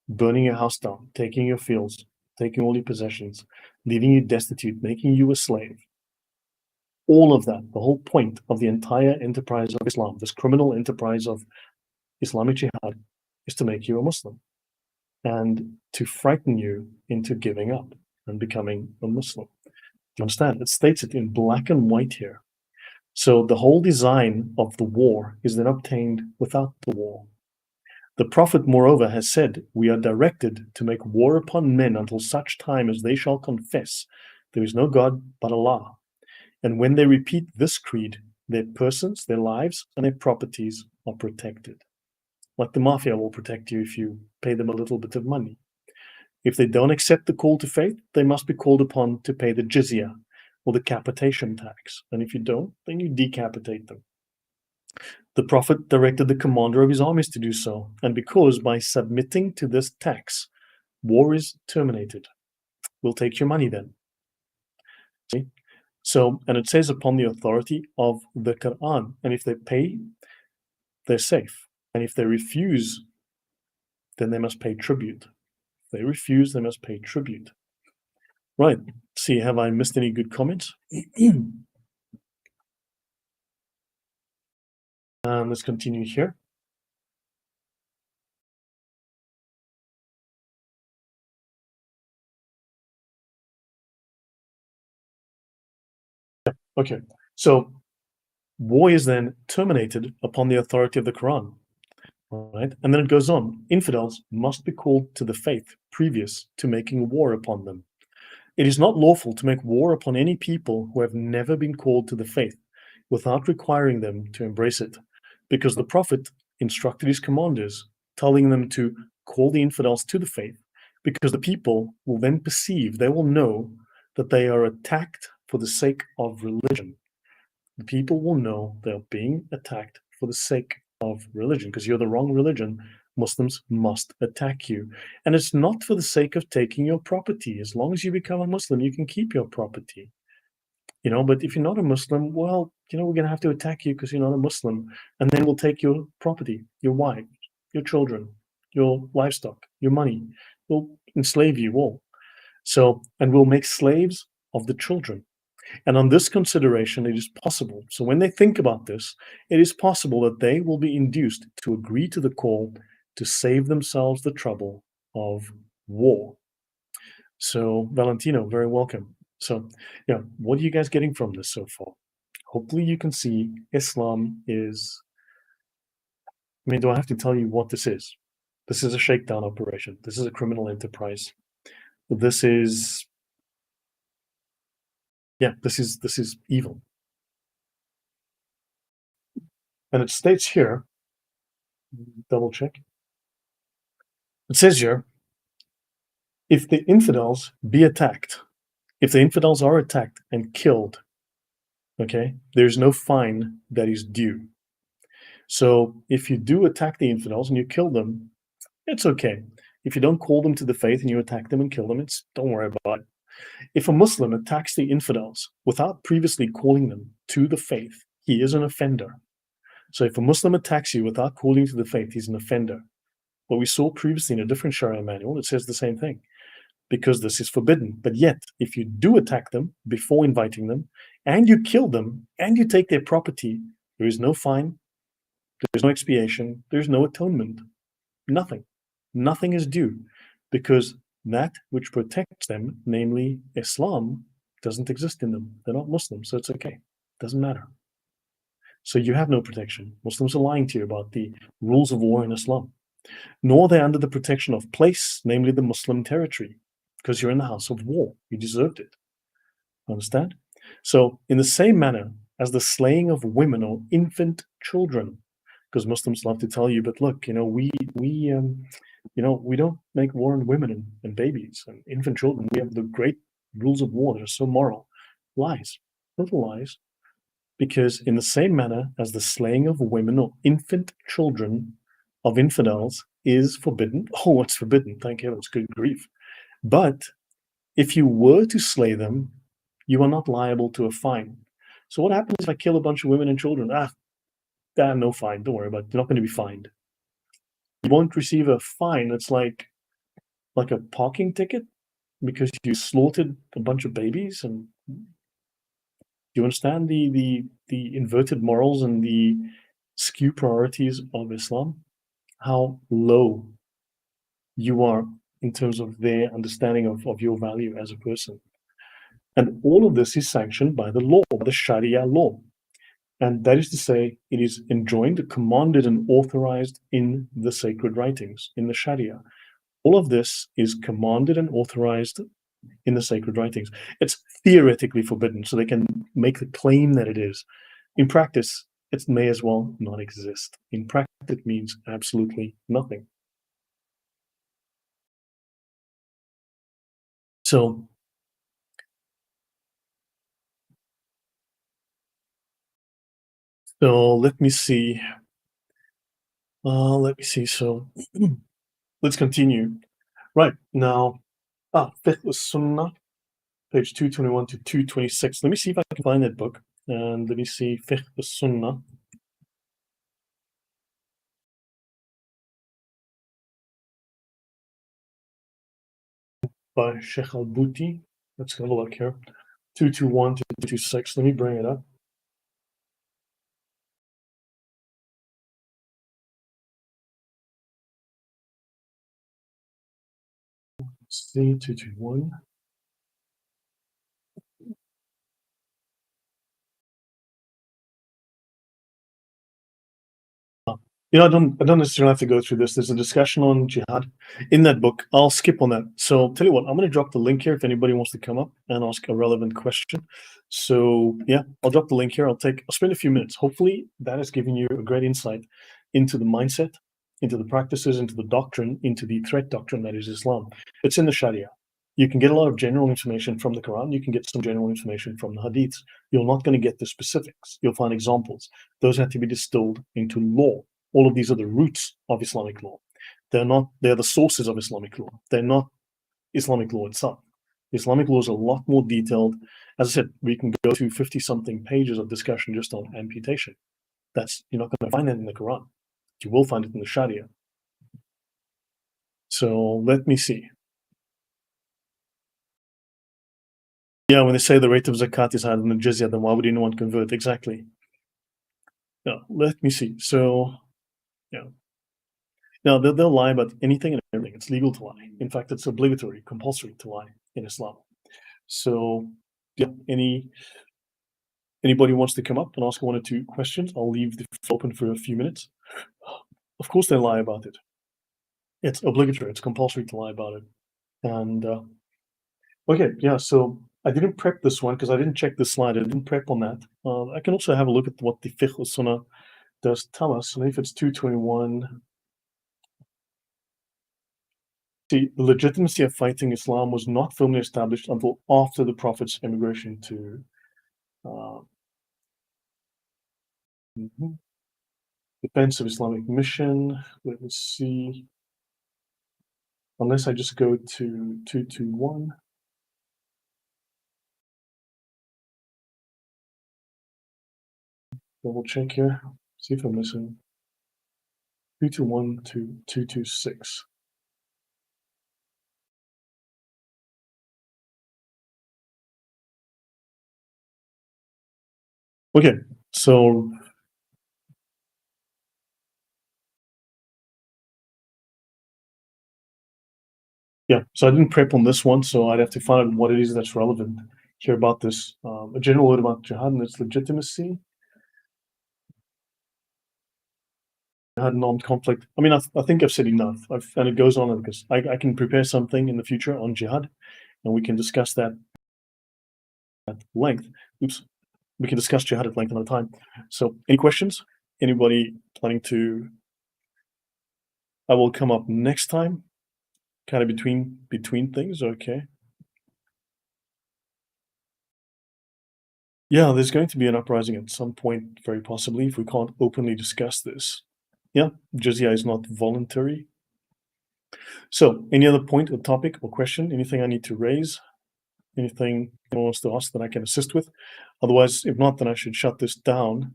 burning your house down, taking your fields, taking all your possessions, leaving you destitute, making you a slave. All of that, the whole point of the entire enterprise of Islam, this criminal enterprise of Islamic Jihad, is to make you a Muslim and to frighten you into giving up and becoming a Muslim. Do you understand? It states it in black and white here. So the whole design of the war is then obtained without the war. The Prophet, moreover, has said, we are directed to make war upon men until such time as they shall confess there is no God but Allah. And when they repeat this creed, their persons, their lives, and their properties are protected. Like the mafia will protect you if you pay them a little bit of money. If they don't accept the call to faith, they must be called upon to pay the jizya, or the capitation tax. And if you don't, then you decapitate them. The Prophet directed the commander of his armies to do so, and because by submitting to this tax, war is terminated. We'll take your money then. See? So, and it says upon the authority of the Quran, and if they pay, they're safe. And if they refuse, then they must pay tribute. If they refuse, they must pay tribute. Right. See, have I missed any good comments? Let's continue here. Okay, so war is then terminated upon the authority of the Quran, right? And then it goes on. Infidels must be called to the faith previous to making war upon them. It is not lawful to make war upon any people who have never been called to the faith without requiring them to embrace it, because the Prophet instructed his commanders, telling them to call the infidels to the faith, because the people will then perceive, they will know that they are attacked for the sake of religion. The people will know they're being attacked for the sake of religion, because you're the wrong religion. Muslims must attack you. And it's not for the sake of taking your property. As long as you become a Muslim, you can keep your property. But if you're not a Muslim, well, we're going to have to attack you because you're not a Muslim. And then we'll take your property, your wife, your children, your livestock, your money. We'll enslave you all. So, and we'll make slaves of the children. And on this consideration, it is possible. So when they think about this, it is possible that they will be induced to agree to the call to save themselves the trouble of war. So Valentino, very welcome. So yeah, what are you guys getting from this so far? Hopefully you can see Islam is, do I have to tell you what this is? This is a shakedown operation. This is a criminal enterprise. This is this is evil. And it states here, double check. It says here, if the infidels be attacked, if the infidels are attacked and killed, okay, there's no fine that is due. So if you do attack the infidels and you kill them, it's okay. If you don't call them to the faith and you attack them and kill them, don't worry about it. If a Muslim attacks the infidels without previously calling them to the faith, he is an offender. So if a Muslim attacks you without calling to the faith, he's an offender. What we saw previously in a different Sharia manual, it says the same thing, because this is forbidden. But yet, if you do attack them before inviting them, and you kill them, and you take their property, there is no fine, there's no expiation, there's no atonement, nothing. Nothing is due, because that which protects them, namely Islam, doesn't exist in them. They're not Muslims, so it's okay. Doesn't matter. So you have no protection. Muslims are lying to you about the rules of war in Islam. Nor they're under the protection of place, namely the Muslim territory, because you're in the house of war. You deserved it. Understand? So in the same manner as the slaying of women or infant children, because Muslims love to tell you, but look, we don't make war on women and babies and infant children. We have the great rules of war that are so moral. Lies. Total lies. because in the same manner as the slaying of women or infant children of infidels is forbidden. Oh, it's forbidden, thank heavens, good grief. But if you were to slay them, you are not liable to a fine. So what happens if I kill a bunch of women and children? No fine, don't worry about it. You're not going to be fined. You won't receive a fine. It's like a parking ticket because you slaughtered a bunch of babies. And do you understand the inverted morals and the skew priorities of Islam? How low you are in terms of their understanding of your value as a person. And all of this is sanctioned by the law, the Sharia law. And that is to say, it is enjoined, commanded, and authorized in the sacred writings, in the Sharia. All of this is commanded and authorized in the sacred writings. It's theoretically forbidden, so they can make the claim that it is. In practice, it may as well not exist. In practice, it means absolutely nothing. So let me see. So let's continue. Right now, Fiqh Sunnah, page 221 to 226. Let me see if I can find that book. And let me see Fiqh Sunnah. By Sheikh Al-Bouti. Let's have a look here. 221 to 226. Let me bring it up. C 221. I don't necessarily have to go through this. There's a discussion on jihad in that book. I'll skip on that. So tell you what, I'm going to drop the link here if anybody wants to come up and ask a relevant question. So yeah, I'll drop the link here. I'll spend a few minutes. Hopefully that has given you a great insight into the mindset, into the practices, into the doctrine, into the threat doctrine that is Islam. It's in the Sharia. You can get a lot of general information from the Quran. You can get some general information from the Hadiths. You're not going to get the specifics. You'll find examples. Those have to be distilled into law. All of these are the roots of Islamic law. They're the sources of Islamic law. They're not Islamic law itself. Islamic law is a lot more detailed. As I said, we can go to 50 something pages of discussion just on amputation. You're not going to find that in the Quran. You will find it in the Sharia. So let me see. Yeah, when they say the rate of zakat is higher than the jizya, then why would anyone convert? Exactly. Yeah, let me see. So, yeah. Now, they'll lie about anything and everything. It's legal to lie. In fact, it's obligatory, compulsory to lie in Islam. So, yeah, anybody wants to come up and ask one or two questions, I'll leave the floor open for a few minutes. Of course, they lie about it. It's obligatory. It's compulsory to lie about it. And okay, yeah. So I didn't prep this one because I didn't check the slide. I didn't prep on that. I can also have a look at what the Fiqh Sunnah does tell us. And if it's 221. The legitimacy of fighting Islam was not firmly established until after the Prophet's emigration to defense of Islamic mission. Let me see. Unless I just go to 221. Double check here. See if I'm missing. 221 to 226. Okay, so yeah, so I didn't prep on this one, so I'd have to find out what it is that's relevant here about this. A general word about jihad and its legitimacy. Jihad and armed conflict. I mean, I think I've said enough, and it goes on because I can prepare something in the future on jihad, and we can discuss that at length. Oops, we can discuss jihad at length another time. So, any questions? Anybody planning to? I will come up next time, kind of between things. Okay. Yeah, there's going to be an uprising at some point, very possibly, if we can't openly discuss this. Yeah, jizya is not voluntary. So, any other point or topic or question? Anything I need to raise? Anything anyone wants to ask that I can assist with? Otherwise, if not, then I should shut this down.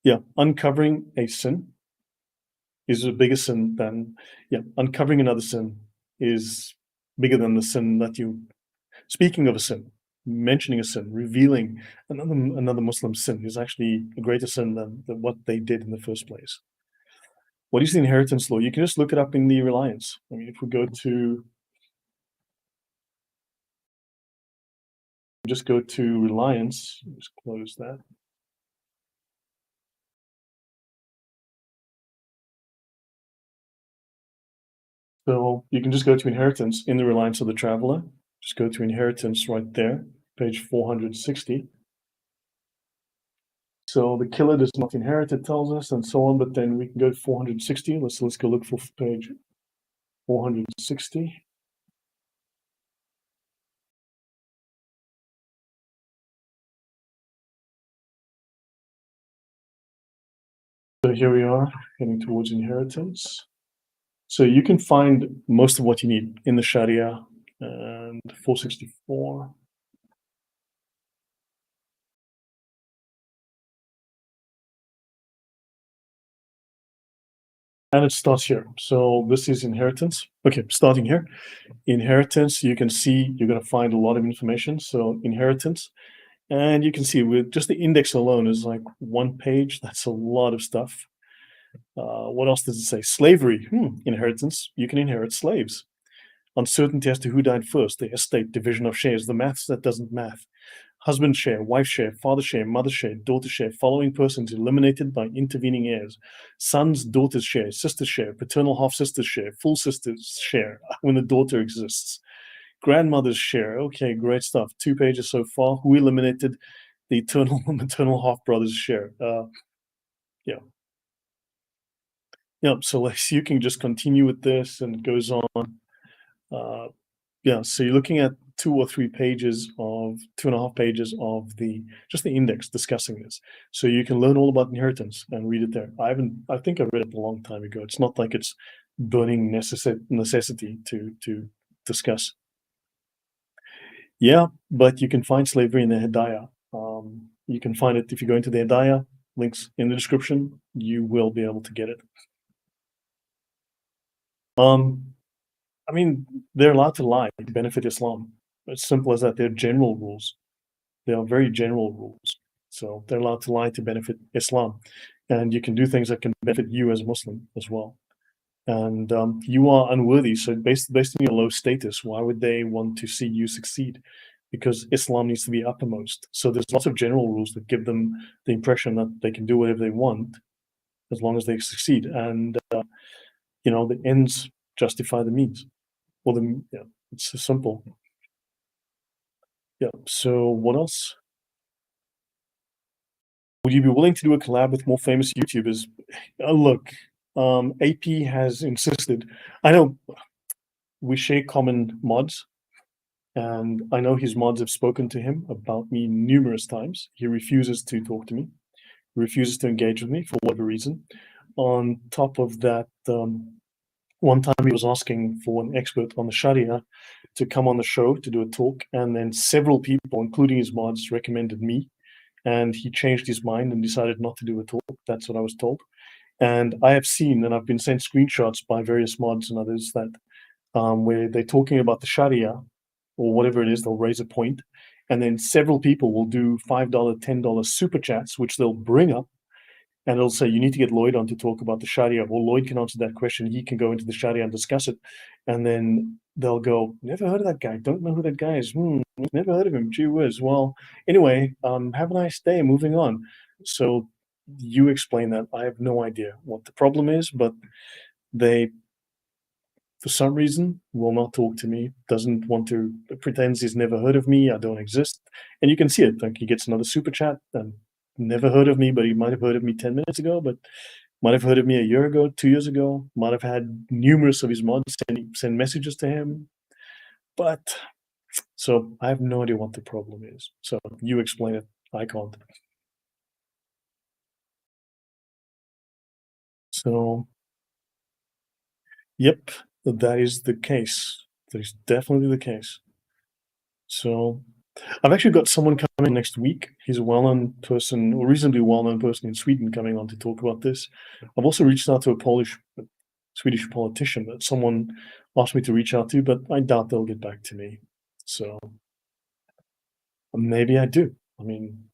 Yeah, uncovering a sin is a bigger sin than, yeah, uncovering another sin is bigger than the sin that you, speaking of a sin, mentioning a sin, revealing another Muslim sin is actually a greater sin than what they did in the first place. What is the inheritance law? You can just look it up in the Reliance. I mean, if we go to, just go to Reliance, just close that. So you can just go to inheritance in the Reliance of the Traveler. Just go to inheritance right there, page 460. So the killer does not inherit, it tells us, and so on. But then we can go to 460. Let's go look for page 460. So here we are, heading towards inheritance. So you can find most of what you need in the Sharia, and 464. And it starts here. So this is inheritance. Okay, starting here. Inheritance, you can see you're going to find a lot of information. So inheritance, and you can see with just the index alone is like one page. That's a lot of stuff. What else does it say? Slavery, inheritance. You can inherit slaves. Uncertainty as to who died first, the estate, division of shares, the maths that doesn't math. Husband share, wife share, father share, mother share, daughter share, following persons eliminated by intervening heirs. Sons, daughters share, sisters share, paternal half sisters share, full sisters share when the daughter exists. Grandmother's share, okay, great stuff. 2 pages so far. Who eliminated the eternal maternal half brothers share? Yeah. Yeah, so like you can just continue with this and it goes on. Uh, yeah, so you're looking at 2.5 pages of the just the index discussing this. So you can learn all about inheritance and read it there. I think I read it a long time ago. It's not like it's burning necessity to discuss. Yeah, but you can find slavery in the Hidayah. You can find it if you go into the Hidayah, links in the description, you will be able to get it. Um, I mean, they're allowed to lie to benefit Islam. As simple as that. They're general rules. They are very general rules. So they're allowed to lie to benefit Islam. And you can do things that can benefit you as a Muslim as well. And you are unworthy. So based on your low status, why would they want to see you succeed? Because Islam needs to be uppermost. So there's lots of general rules that give them the impression that they can do whatever they want as long as they succeed. And the ends justify the means. Well, yeah, it's so simple. Yeah. So what else? Would you be willing to do a collab with more famous YouTubers? Look, AP has insisted. I know we share common mods, and I know his mods have spoken to him about me numerous times. He refuses to talk to me, refuses to engage with me for whatever reason. On top of that, one time he was asking for an expert on the Sharia to come on the show to do a talk, and then several people, including his mods, recommended me, and he changed his mind and decided not to do a talk. That's what I was told. And I have seen, and I've been sent screenshots by various mods and others that where they're talking about the Sharia or whatever it is, they'll raise a point, and then several people will do $5, $10 super chats, which they'll bring up, and it'll say, you need to get Lloyd on to talk about the Sharia, or Lloyd can answer that question. He can go into the Sharia and discuss it. And then they'll go, never heard of that guy. Don't know who that guy is. Never heard of him. Gee whiz. Well, anyway, have a nice day. Moving on. So you explain that. I have no idea what the problem is, but they, for some reason, will not talk to me, doesn't want to, pretends he's never heard of me, I don't exist. And you can see it, like he gets another super chat and never heard of me, but he might have heard of me 10 minutes ago, but might have heard of me a year ago, 2 years ago, might have had numerous of his mods send messages to him. But So I have no idea what the problem is. So you explain it. I can't. So, yep, that is the case. That is definitely the case. So I've actually got someone coming next week. He's a well-known person, or reasonably well-known person in Sweden, coming on to talk about this. I've also reached out to a Swedish politician that someone asked me to reach out to, but I doubt they'll get back to me. So maybe I do. I mean,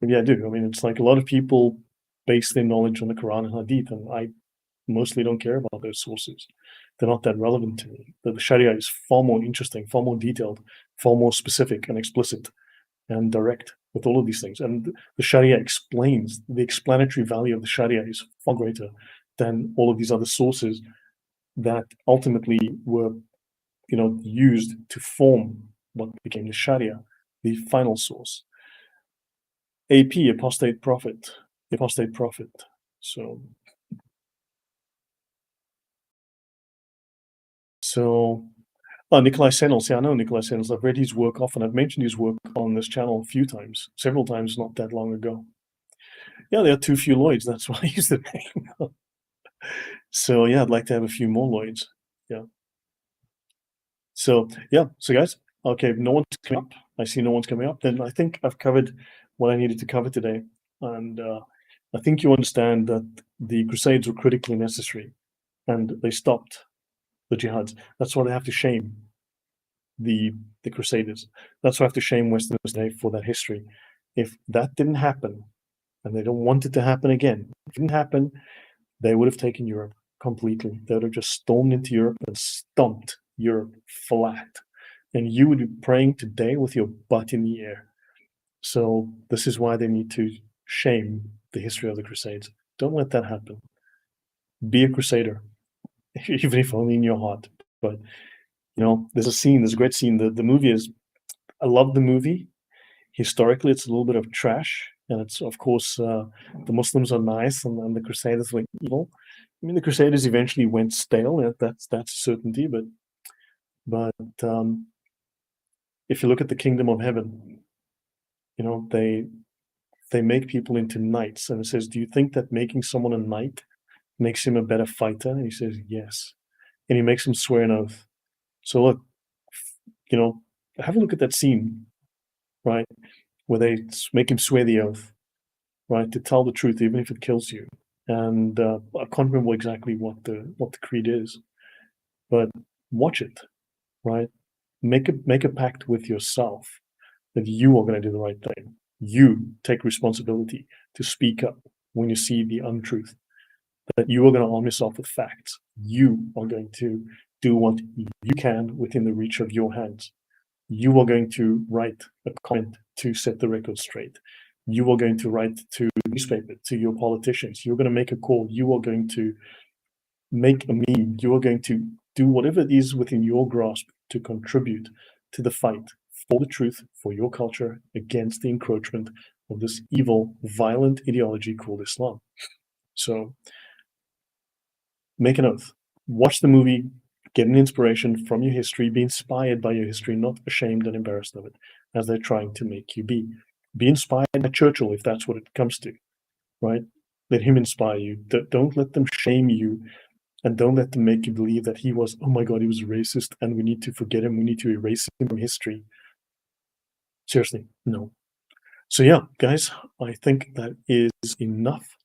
maybe I do. I mean, it's like a lot of people base their knowledge on the Quran and Hadith, and I mostly don't care about those sources. They're not that relevant to me. The Sharia is far more interesting, far more detailed, far more specific and explicit and direct with all of these things. And the Sharia explains, the explanatory value of the Sharia is far greater than all of these other sources that ultimately were, used to form what became the Sharia, the final source. AP, apostate prophet, apostate prophet. So Nikolai Sennels, yeah, I know Nikolai Sennels. I've read his work often. I've mentioned his work on this channel a few times, several times, not that long ago. Yeah, there are too few Lloyds. That's why I use the name. So yeah, I'd like to have a few more Lloyds. Yeah. So yeah, so guys, okay, no one's coming up. I see no one's coming up. Then I think I've covered what I needed to cover today, and I think you understand that the Crusades were critically necessary, and they stopped the jihads. That's why they have to shame the Crusaders. That's why I have to shame Westerners today for that history. If that didn't happen, and they don't want it to happen again, if it didn't happen, they would have taken Europe completely. They would have just stormed into Europe and stomped Europe flat. And you would be praying today with your butt in the air. So this is why they need to shame the history of the Crusades. Don't let that happen. Be a crusader, even if only in your heart. But there's a great scene. The movie is, I love the movie. Historically, it's a little bit of trash, and it's of course the Muslims are nice, and the Crusaders were evil. I mean, the Crusaders eventually went stale. That's a certainty. But if you look at the Kingdom of Heaven, they make people into knights, and it says, "Do you think that making someone a knight makes him a better fighter?" And he says, "Yes," and he makes him swear an oath. So look, have a look at that scene, right, where they make him swear the oath, right, to tell the truth, even if it kills you. And I can't remember exactly what the creed is, but watch it, right? Make a pact with yourself that you are going to do the right thing. You take responsibility to speak up when you see the untruth. That you are going to arm yourself with facts. You are going to do what you can within the reach of your hands. You are going to write a comment to set the record straight. You are going to write to the newspaper, to your politicians. You're going to make a call. You are going to make a meme. You are going to do whatever it is within your grasp to contribute to the fight for the truth, for your culture, against the encroachment of this evil, violent ideology called Islam. So make an oath. Watch the movie, get an inspiration from your history, be inspired by your history, not ashamed and embarrassed of it, as they're trying to make you be. Be inspired by Churchill, if that's what it comes to, right? Let him inspire you. Don't let them shame you, and don't let them make you believe that he was, oh my God, he was racist, and we need to forget him, we need to erase him from history. Seriously, no. So yeah, guys, I think that is enough.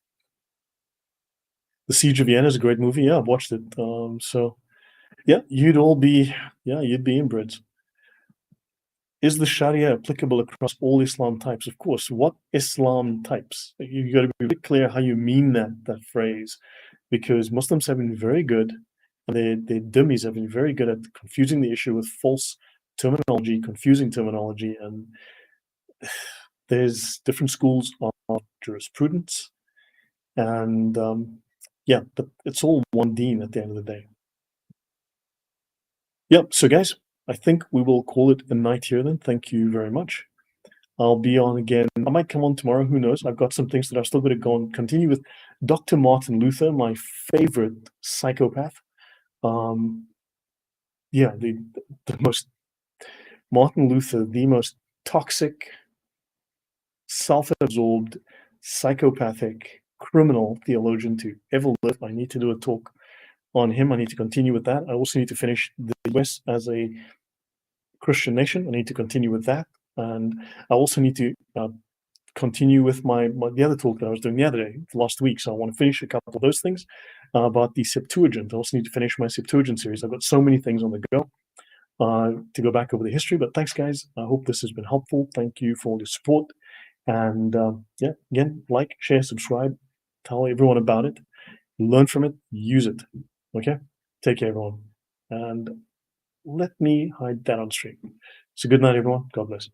The Siege of Vienna is a great movie. Yeah, I've watched it. So yeah, you'd be inbreds. Is the Sharia applicable across all Islam types? Of course. What Islam types? You got to be really clear how you mean that phrase, because Muslims have been very good, and their dhimmis have been very good at confusing the issue with false terminology, confusing terminology, and there's different schools of jurisprudence, and yeah, but it's all one deen at the end of the day. Yep. So guys, I think we will call it a night here then. Thank you very much. I'll be on again. I might come on tomorrow. Who knows? I've got some things that I've still got to go and continue with. Dr. Martin Luther, my favorite psychopath. Yeah, the most Martin Luther, the most toxic, self-absorbed, psychopathic, criminal theologian to ever live. I need to do a talk on him. I need to continue with that. I also need to finish the US as a Christian nation. I need to continue with that. And I also need to continue with the other talk that I was doing the other day, last week. So I want to finish a couple of those things about the Septuagint. I also need to finish my Septuagint series. I've got so many things on the go to go back over the history. But thanks, guys. I hope this has been helpful. Thank you for all your support. And yeah, again, like, share, subscribe, tell everyone about it, learn from it, use it. Okay? Take care, everyone. And let me hide that on stream. So good night, everyone. God bless.